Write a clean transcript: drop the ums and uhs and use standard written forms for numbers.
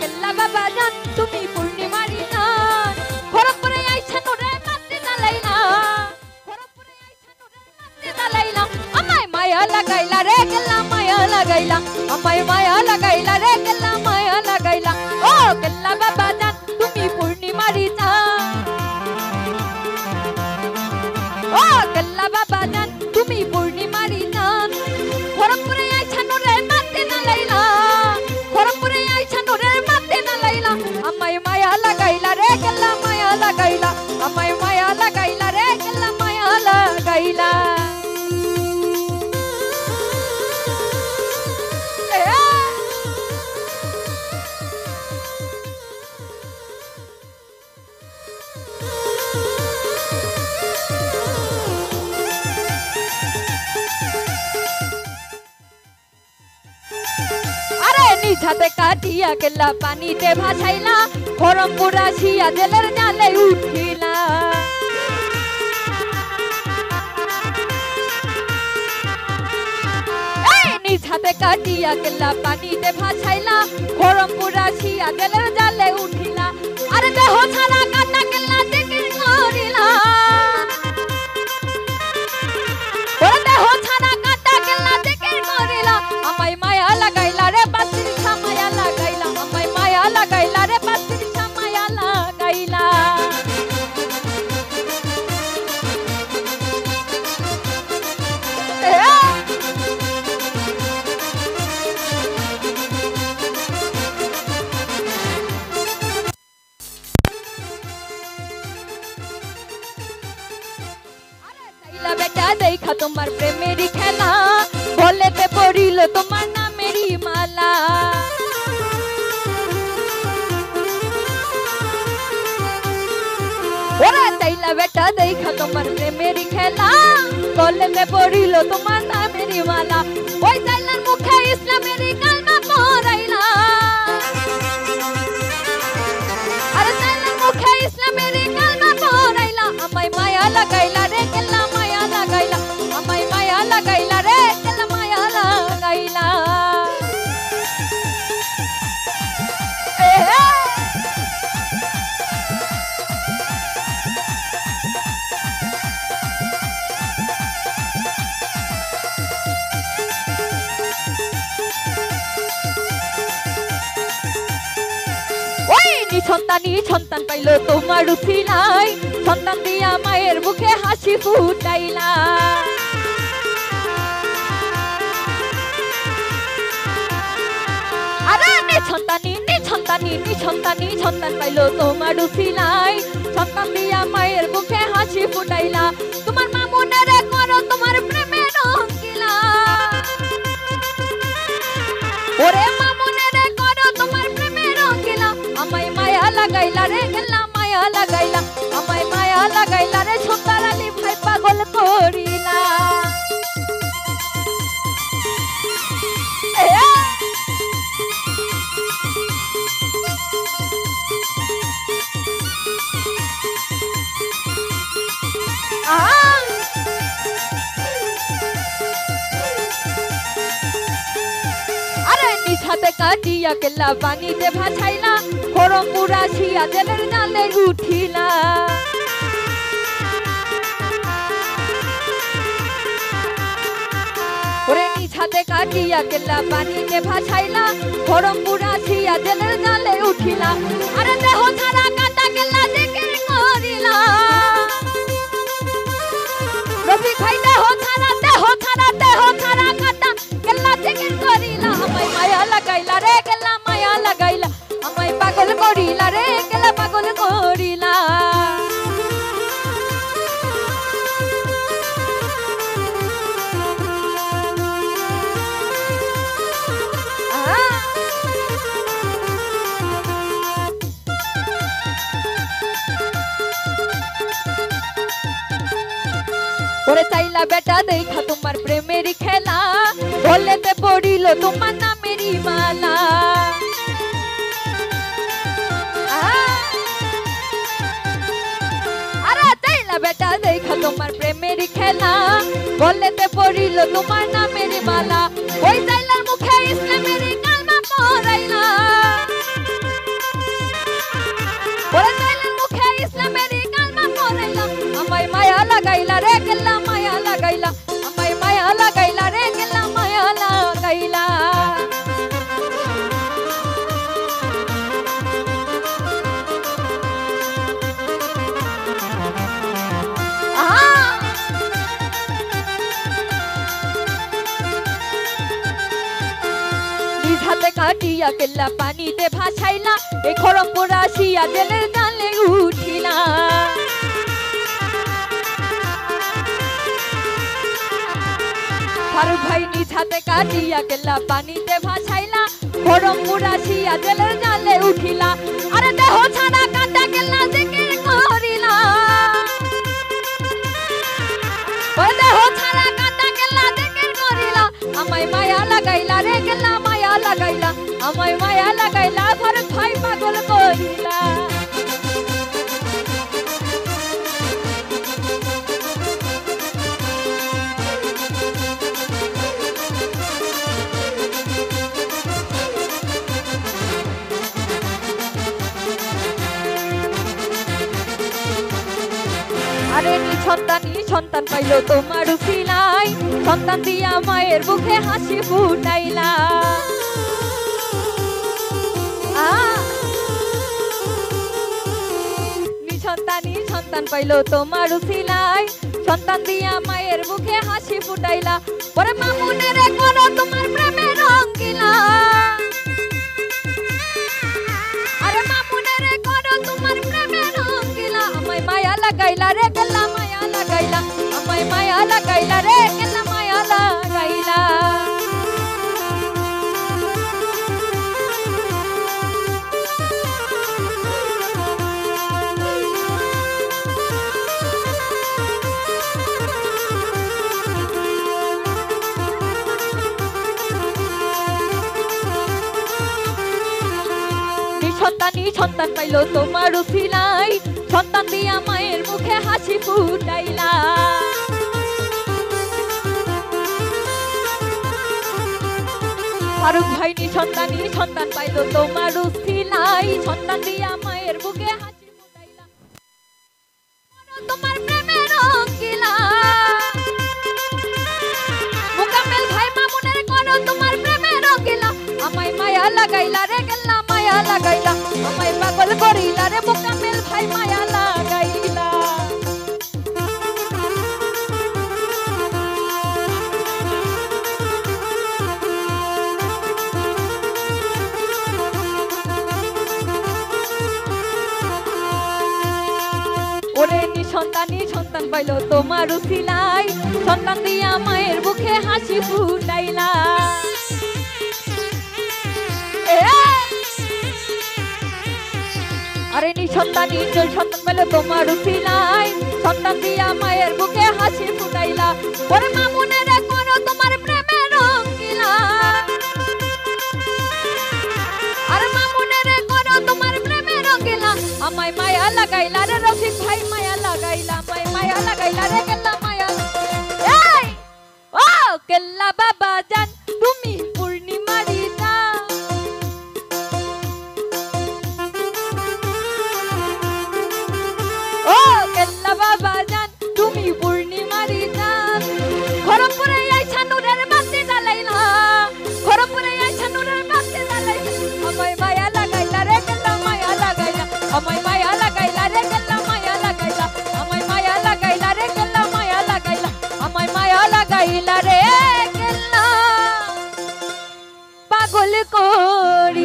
কেল্লা বাবা জান তুমি পূর্ণিমারি চাঁদ খড়গপুরে আইছা নোরে মাতে জ্বালাইলা খড়গপুরে আইছা নোরে মাতে জ্বালাইলা আমায় মায়া লাগাইলা রে কেল্লা মায়া লাগাইলা আমায় মায়া লাগাইলা রে কেল্লা মায়া লাগাইলা ও কেল্লা বাবা জান তুমি পূর্ণিমারি চাঁদ ও কেল্লা বাবা জান তুমি পূর্ণিমারি চাঁদ খড়গপুরে আইছা নোরে মাতে জ্বালাইলা খড়গপুরে আইছা নোরে মাতে জ্বালাইলা আমায় মায়া লাগাইলা রে কেল্লা মায়া লাগাইলা আমায় মায়া লাগাইলা রে কেল্লা মায়া লাগাইলা নিঝাতে কাটিয়া কেল্লা পানিতে ভাসাইলা খড়গপুর আসিয়া জেলের জালে উঠিলা নিঝাতে কাটিয়া কেল্লা পানিতে ভাসাইলা খড়গপুর আসিয়া জেলের জালে উঠিলা আরে দেহ ছাড়া কাটা কেল্লা জিকির করিলা ওরে দেহ ছাড়া কাটা কেল্লা জিকির করিলা আমায় মায়া লাগাইলা রে বাসিরিশা মায়া লাগাইলা আমায় মায়া লাগাইলা রে বাসিরিশা মায়া লাগাইলা বেটা দেখা তোমার প্রেমেরই খেলা বলেতে পড়িল তোমার নামেরই মালা ওরা চাইলা বেটা দেখা তোমার প্রেমেরই খেলা বলেতে পড়িল তোমার নামেরই মালা ওই চাইলার মুখে ইসলামেরই কালমা পড়াইলা আরে চাইলার মুখে ইসলামেরই কালমা পড়াইলা আমায় মায়া লাগাইলা রে কেল্লা মায়া লাগাইলা আমায় মায়া লাগাইলা রে কেল্লা মায়া লাগাইলা সন্তানি সন্তান পাইল তোমার উঠিলাই সন্তান দিয়া মায়ের মুখে হাসি ফুটাইলা আরে সন্তানি সন্তানি সন্তান পাইল তোমার উঠিলাই সন্তান দিয়া মায়ের মুখে হাসি ফুটাইলা তোমার মামুনেরে করো তোমার প্রেমে রঙ্গিলা ওরে মামুনেরে করো তোমার প্রেমে রঙ্গিলা আমায় মায়া লাগাইলা রে কেল্লা মায়া লাগাইলা আমায় মায়া লাগাইলা রে সুন্দর আলী ভাই পাগল করিলা আরে নিঝাতে কাটিয়া কেল্লা পানিতে ভাসাইলা খড়গপুর আসিয়া জেলের জালে উঠিলা ওরে নিঝাতে কাটিয়া কেল্লা পানিতে ভাসাইলা খড়গপুর আসিয়া জেলের জালে উঠিলা আরে দেহ ছাড়া কাটা কেল্লা জিকির করিলা রফিক ভাই দেহ ছাড়া কাটা কেল্লা জিকির করিলা আমায় মায়া লাগাইলা রে কেল্লা মায়া লাগাইলা আমায় পাগল করিলা রে কেল্লা পাগল করিলা ওরে চাইলা বেটা দেখা তোমার প্রেমেরই খেলা বলেতে পড়িল তোমার নামেরই মালা আরে চাইলা বেটা দেখা তোমার প্রেমেরই খেলা বলেতে পড়িল তোমার নামেরই মালা ওই চাইলার মুখে ইসলামেরই কালমা পড়াইলা কাটিয়া কেল্লা পানিতে ভাসাইলা এই খড়মপুর আসিয়া জেলের জালে উঠিলা ফারুক ভাই নিজ হাতে কাটিয়া কেল্লা পানিতে ভাসাইলা খড়মপুর আসিয়া জেলের জালে উঠিলা আরে দেহ ছাড়া কাটা কেল্লা জিকির করিলা ওই দেহ ছাড়া কাটা কেল্লা জিকির করিলা আমায় মায়া লাগাইলা রে কেল্লা মায়া লাগাইলা আমায় মায়া লাগাইলা ফারুক ভাই পাগল করিলা আরে সন্তান পাইলো তোমার উসিলাই সন্তান দিয়া মায়ের বুকে হাসি ফুটাইলা সন্তান পাইলো তোমার উসিলাই সন্তান দিয়া মায়ের বুকে হাসি ফুটাইলা পরে মামুনের করো তোমার প্রেমের রঙ্গিলা আরে মামুনের করো তোমার প্রেমের রঙ্গিলা আমায় মায়া লাগাইলা রে কেল্লা মায়া লাগাইলা আমায় মায়া লাগাইলা রে কেল্লা মায়া লাগাইলা সন্তান পাইলো তোমার উসিলাই সন্তান দিয়া মায়ের মুখে হাসি ফুটাইলা ফারুক ভাই সন্তান পাইলো তোমার উসিলাই সন্তান দিয়া মায়ের বুকে হাসি ফুটাইলা তোমার প্রেমের রঙ্গিলা মুকাম্মেল ভাই মামুনের করো তোমার প্রেমের রঙ্গিলা আমায় মায়া লাগাইলা রে কেল্লা মায়া লাগাইলা আমায় পাগল করিলা রে মুকাম্মেল ভাই মায়া লাগাইলা ওরে সন্তান পাইলো তোমার উসিলাই সন্তান দিয়া মায়ের বুকে হাসি ফুটাইলা আরে সন্তান পেলে তোমার উসিলাই সন্তান দিয়া মায়ের বুকে হাসি ফুটাইলা ওরে মামুনের করো তোমার প্রেমের রঙ্গিলা আরে মামুনের করো তোমার প্রেমের রঙ্গিলা আমায় মায়া লাগাইলা রে রফিক ভাই মায়া লাগাইলা আমায় মায়া লাগাইলা রে কেল্লা মায়া এই ও কেল্লা বাবা জান তুমি পূর্ণিমারি না ও কেল্লা বাবা জান তুমি পূর্ণিমারি জান খড়মপুরে আইছা নূরের বাতি জ্বালাইলা খড়মপুরে আইছা নূরের বাতি জ্বালাইলা আমায় মায়া লাগাইলা রে কেল্লা মায়া লাগাইলা আমায় মায়া লাগাইলা রে কেল্লা মায়া লাগাইলা আমায় মায়া লাগাইলা রে কেল্লা মায়া লাগাইলা আমায় মায়া লাগাইলা রে কেল্লা পাগল করি